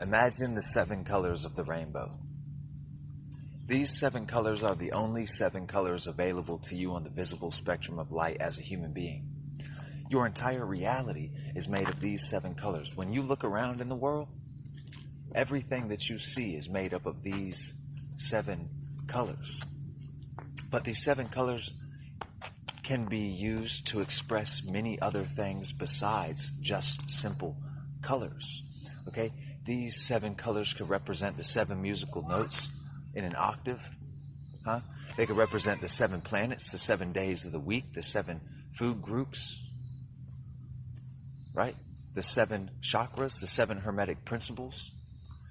Imagine the 7 colors of the rainbow. These 7 colors are the only 7 colors available to you on the visible spectrum of light as a human being. Your entire reality is made of these 7 colors. When you look around in the world, everything that you see is made up of these 7 colors. But these 7 colors can be used to express many other things besides just simple colors. Okay? These 7 colors could represent the 7 musical notes in an octave. They could represent the 7 planets, the 7 days of the week, the 7 food groups, right? The 7 chakras, the 7 hermetic principles.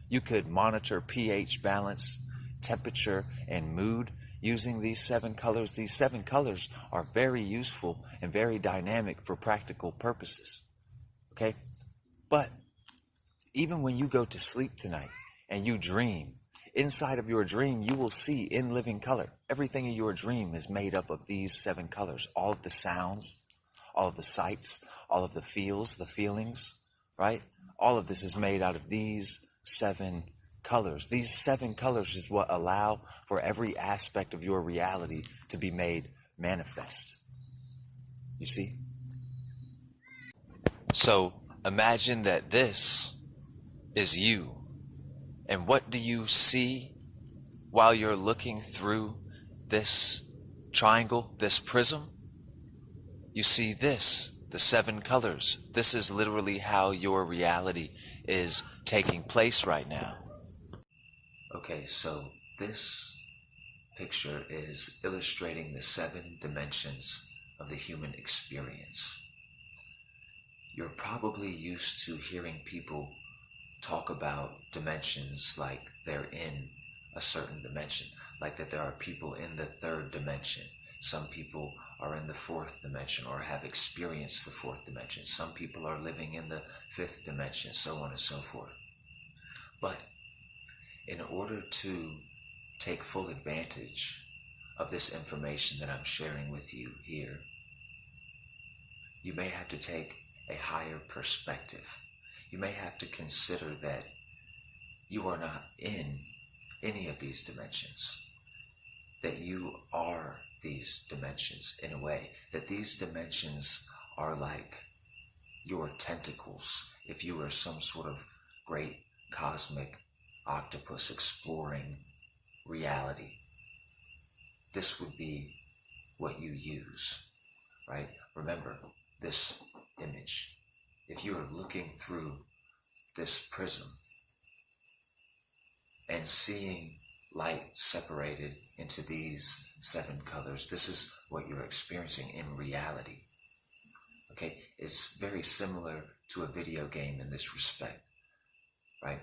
You could monitor pH balance, temperature, and mood using these 7 colors. These 7 colors are very useful and very dynamic for practical purposes. Okay? But even when you go to sleep tonight and you dream, inside of your dream you will see in living color. Everything in your dream is made up of these 7 colors. All of the sounds, all of the sights, all of the feels, the feelings, right? All of this is made out of these 7 colors. These 7 colors is what allow for every aspect of your reality to be made manifest. You see? So imagine that this is you. And what do you see while you're looking through this triangle, this prism? You see this, the 7 colors. This is literally how your reality is taking place right now. Okay, so this picture is illustrating the 7 dimensions of the human experience. You're probably used to hearing people talk about dimensions like they're in a certain dimension, like that there are people in the 3rd dimension. Some people are in the 4th dimension or have experienced the 4th dimension. Some people are living in the 5th dimension, so on and so forth. But in order to take full advantage of this information that I'm sharing with you here, you may have to take a higher perspective. You may have to consider that you are not in any of these dimensions, that you are these dimensions in a way, that these dimensions are like your tentacles. If you were some sort of great cosmic octopus exploring reality, this would be what you use, right? Remember this image. If you are looking through this prism and seeing light separated into these 7 colors, this is what you're experiencing in reality. Okay, it's very similar to a video game in this respect, right?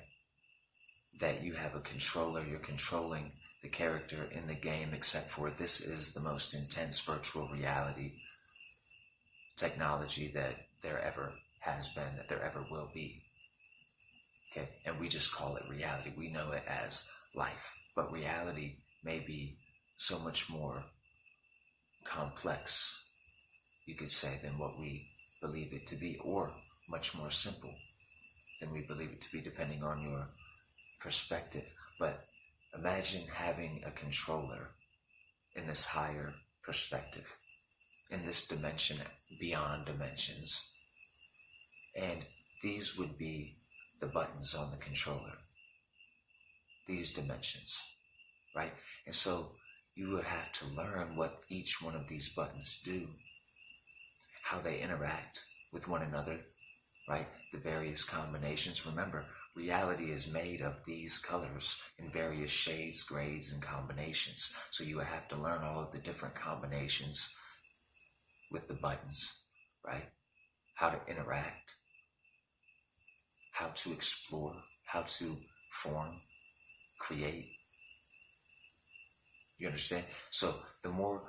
That you have a controller, you're controlling the character in the game, except for this is the most intense virtual reality technology that there ever has been, that there ever will be. Okay, and we just call it reality. We know it as life, but reality may be so much more complex, you could say, than what we believe it to be, or much more simple than we believe it to be, depending on your perspective. But imagine having a controller in this higher perspective, in this dimension beyond dimensions, and these would be the buttons on the controller, these dimensions, right? And so you would have to learn what each one of these buttons do, how they interact with one another, right? The various combinations. Remember, reality is made of these colors in various shades, grades, and combinations. So you would have to learn all of the different combinations with the buttons, right? How to interact, how to explore, how to form, create. You understand? So the more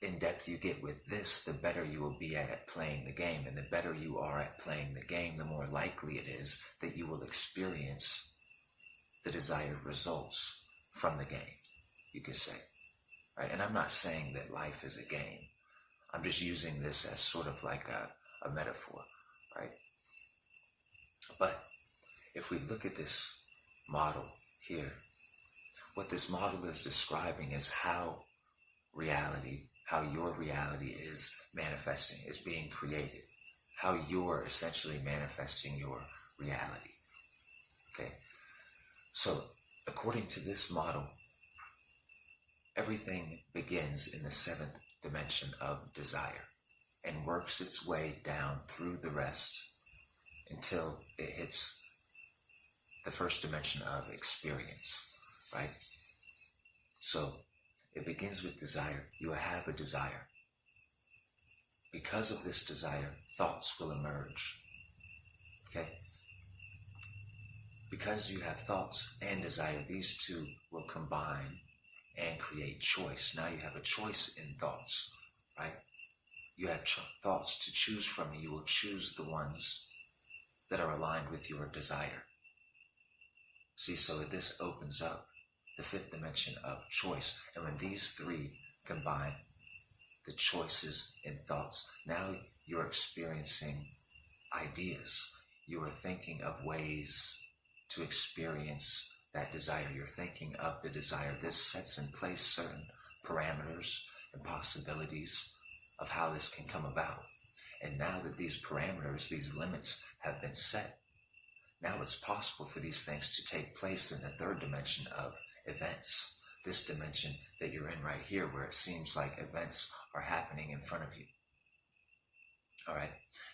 in depth you get with this, the better you will be at playing the game. And the better you are at playing the game, the more likely it is that you will experience the desired results from the game, you could say. Right? And I'm not saying that life is a game. I'm just using this as sort of like a metaphor, right? But if we look at this model here, what this model is describing is how your reality is manifesting, is being created, how you're essentially manifesting your reality. Okay? So, according to this model, everything begins in the seventh dimension of desire and works its way down through the rest until it hits the first dimension of experience, right? So it begins with desire. You have a desire. Because of this desire, thoughts will emerge, okay? Because you have thoughts and desire, these two will combine and create choice. Now you have a choice in thoughts, right? You have thoughts to choose from. You will choose the ones that are aligned with your desire. See, so this opens up the fifth dimension of choice. And when these three combine, the choices in thoughts, now you're experiencing ideas. You are thinking of ways to experience that desire. You're thinking of the desire. This sets in place certain parameters and possibilities of how this can come about. And now that these parameters, these limits have been set, now it's possible for these things to take place in the third dimension of events. This dimension that you're in right here, where it seems like events are happening in front of you. All right.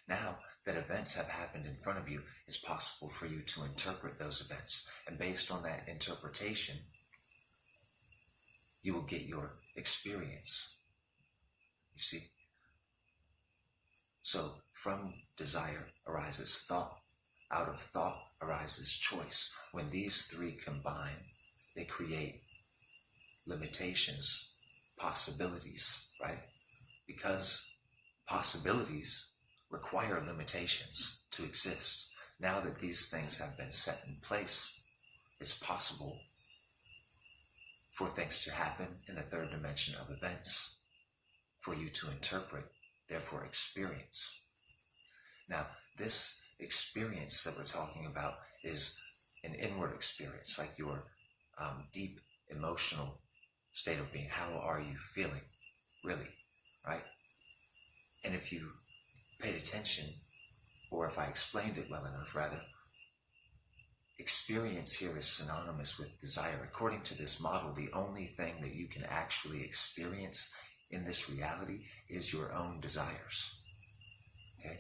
Now that events have happened in front of you, it's possible for you to interpret those events. And based on that interpretation, you will get your experience. You see? So from desire arises thought. Out of thought arises choice. When these three combine, they create limitations, possibilities, right? Because possibilities require limitations to exist. Now that these things have been set in place, it's possible for things to happen in the third dimension of events, for you to interpret, therefore experience. Now, this experience that we're talking about is an inward experience, like your deep emotional state of being. How are you feeling, really, right? And if you paid attention, or if I explained it well enough, rather, experience here is synonymous with desire. According to this model, the only thing that you can actually experience in this reality is your own desires, okay?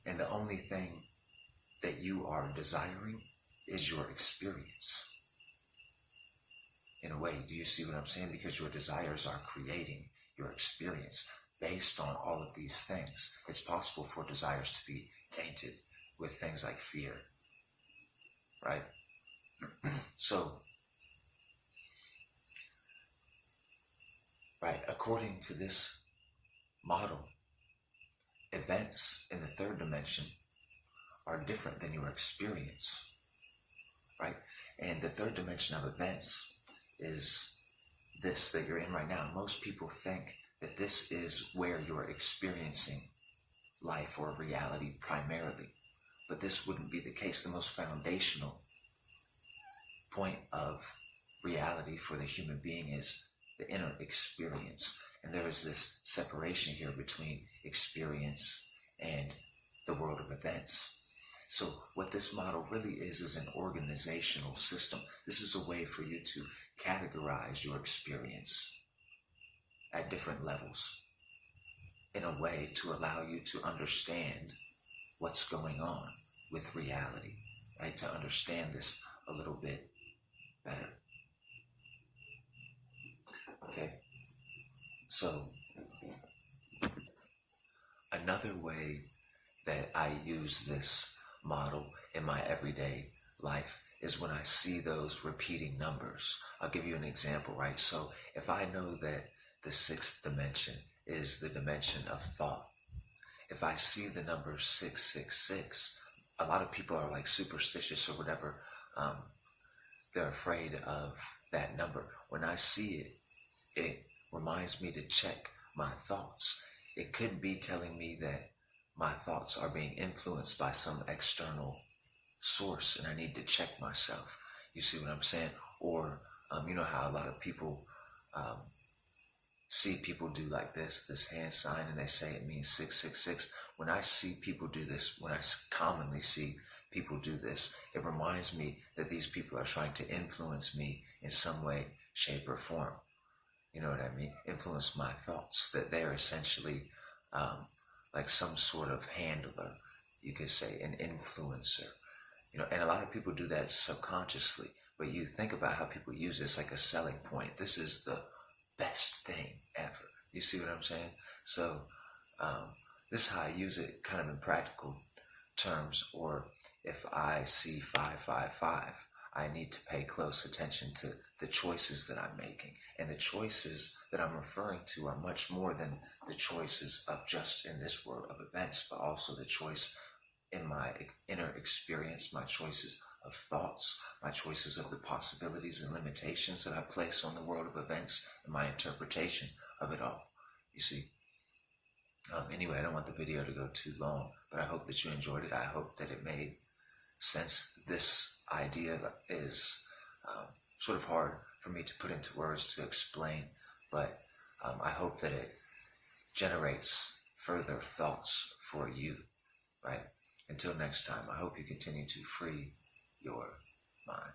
And the only thing that you are desiring is your experience. In a way, do you see what I'm saying? Because your desires are creating your experience based on all of these things. It's possible for desires to be tainted with things like fear, right? So, right, according to this model, events in the third dimension are different than your experience, right? And the third dimension of events is this that you're in right now. Most people think that this is where you're experiencing life or reality primarily, but this wouldn't be the case. The most foundational point of reality for the human being is the inner experience. And there is this separation here between experience and the world of events. So what this model really is an organizational system. This is a way for you to categorize your experience at different levels in a way to allow you to understand what's going on with reality, right? To understand this a little bit better. Okay? So another way that I use this model in my everyday life is when I see those repeating numbers. I'll give you an example, right? So if I know that the sixth dimension is the dimension of thought, if I see the number 666, a lot of people are like superstitious or whatever. They're afraid of that number. When I see it, it reminds me to check my thoughts. It could be telling me that my thoughts are being influenced by some external source and I need to check myself. You see what I'm saying? Or you know how a lot of people um, see people do like this hand sign, and they say it means 666. When I see people do this, when I commonly see people do this, it reminds me that these people are trying to influence me in some way, shape, or form. You know what I mean? Influence my thoughts. That they're essentially like some sort of handler, you could say, an influencer. You know, and a lot of people do that subconsciously. But you think about how people use this like a selling point. This is the best thing ever. You see what I'm saying? So um, this is how I use it kind of in practical terms. Or if I see 555, I need to pay close attention to the choices that I'm making. And the choices that I'm referring to are much more than the choices of just in this world of events, but also the choice in my inner experience, my choices of thoughts, my choices of the possibilities and limitations that I place on the world of events, and my interpretation of it all. You see? Anyway, I don't want the video to go too long, but I hope that you enjoyed it. I hope that it made sense. This idea is sort of hard for me to put into words to explain, but I hope that it generates further thoughts for you, right? Until next time, I hope you continue to free your mind.